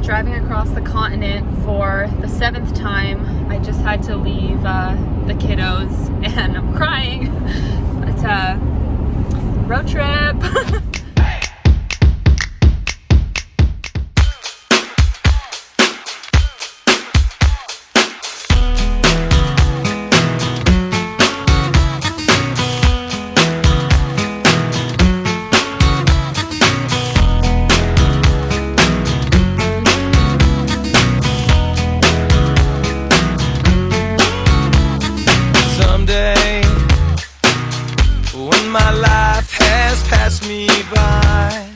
driving across the continent for the 7th time. I just had to leave the kiddos and I'm crying. It's a road trip. When my life has passed me by,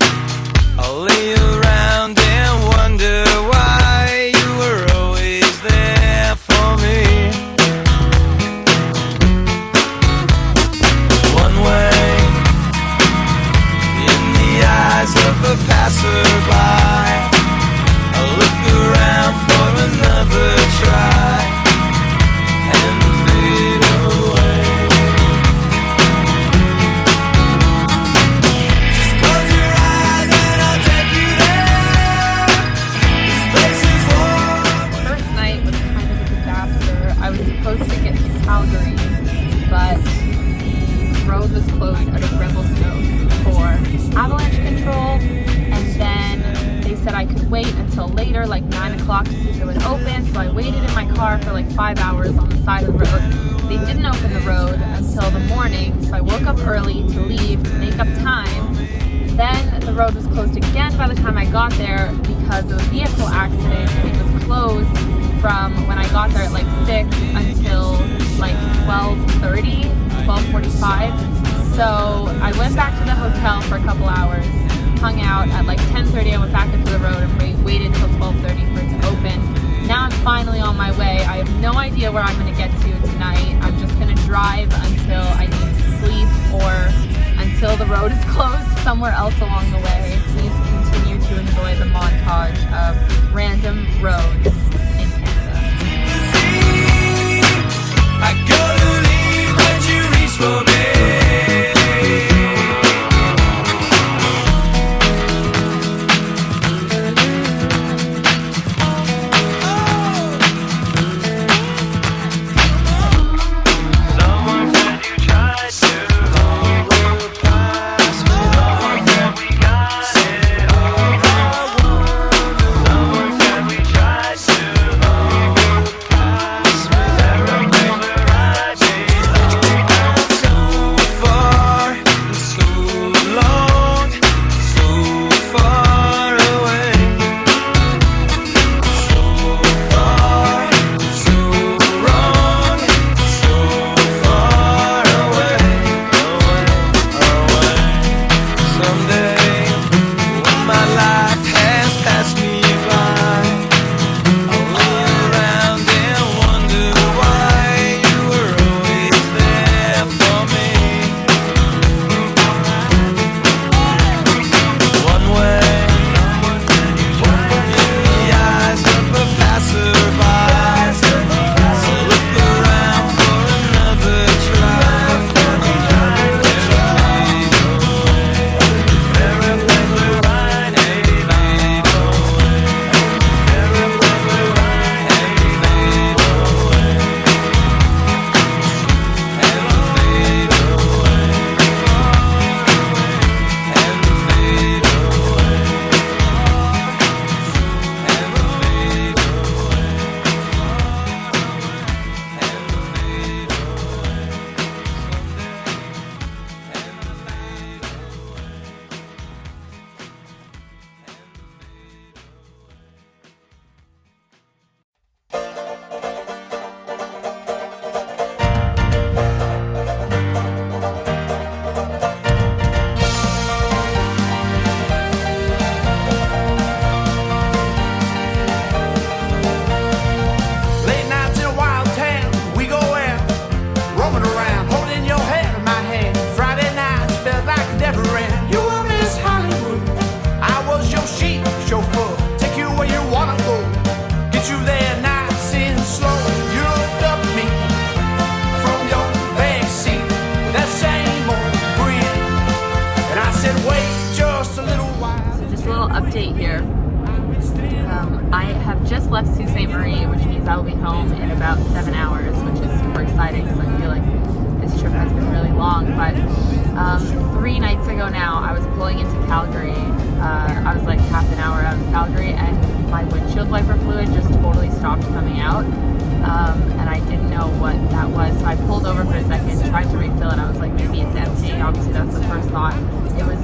I'll lay around and wonder why you were always there for me. One way in the eyes of a passerby, I'll look around for another try and fade away. Supposed to get to Calgary, but the road was closed out of Revelstoke for avalanche control, and then they said I could wait until later, like 9 o'clock, to see if it would open. So I waited in my car for like 5 hours on the side of the road. They didn't open the road until the morning, so I woke up early to leave to make up time. Then the road was closed again by the time I got there because of a vehicle accident, and it was closed from when I got there at like 6 until like 12:30, 12:45. So I went back to the hotel for a couple hours, hung out. At like 10:30 I went back into the road and waited until 12:30 for it to open. Now I'm finally on my way. I have no idea where I'm going to get to tonight. I'm just going to drive until I need to sleep or until the road is closed somewhere else along the way. Please continue to enjoy the montage of random roads in Canada. I gotta leave when you reach for me. just left Sault Ste. Marie, which means I will be home in about 7 hours, which is super exciting because I feel like this trip has been really long. But 3 nights ago now, I was pulling into Calgary. I was like half an hour out of Calgary, and my windshield wiper fluid just totally stopped coming out. And I didn't know what that was, so I pulled over for a second, tried to refill it. I was like, maybe it's empty. Obviously, that's the first thought. It was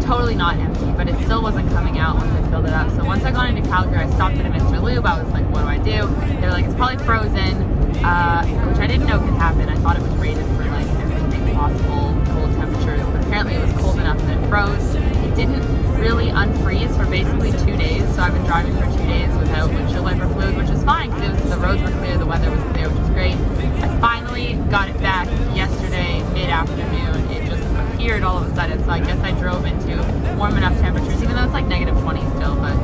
totally not empty, but it still wasn't coming out once I filled it up. So once I got into Calgary, I stopped at a Mr. Lube. I was like, what do I do? They were like, it's probably frozen, which I didn't know could happen. I thought it was rated for like everything possible, cold temperatures, but apparently it was cold enough that it froze. It didn't really unfreeze for basically 2 days, so I've been driving for 2 days without windshield wiper fluid, which is fine because the roads were clear, the weather was clear, which is great. I finally got it back yesterday mid-afternoon. It just appeared all of a sudden, so I guess I drove into warm enough temperatures, even though it's like negative 20 still. But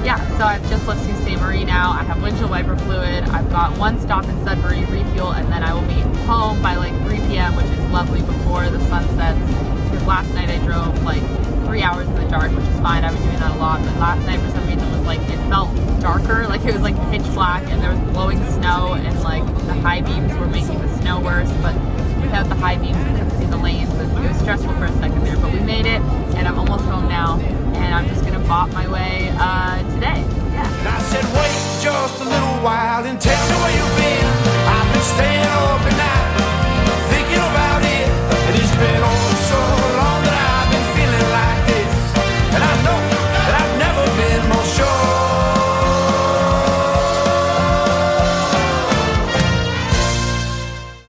yeah, so I've just left Sault Ste. Marie now. I have windshield wiper fluid. I've got one stop in Sudbury, refuel, and then I will be home by like 3 p.m., which is lovely before the sun sets. Because last night I drove like 3 hours in the dark, which is fine. I've been doing that a lot, but last night for some reason was like, it felt darker, like it was like pitch black, and there was blowing snow, and like the high beams were making the snow worse, but without the high beams I couldn't see the lanes. It was stressful for a second there, but we made it, and I'm almost home now, and I'm just gonna bop my way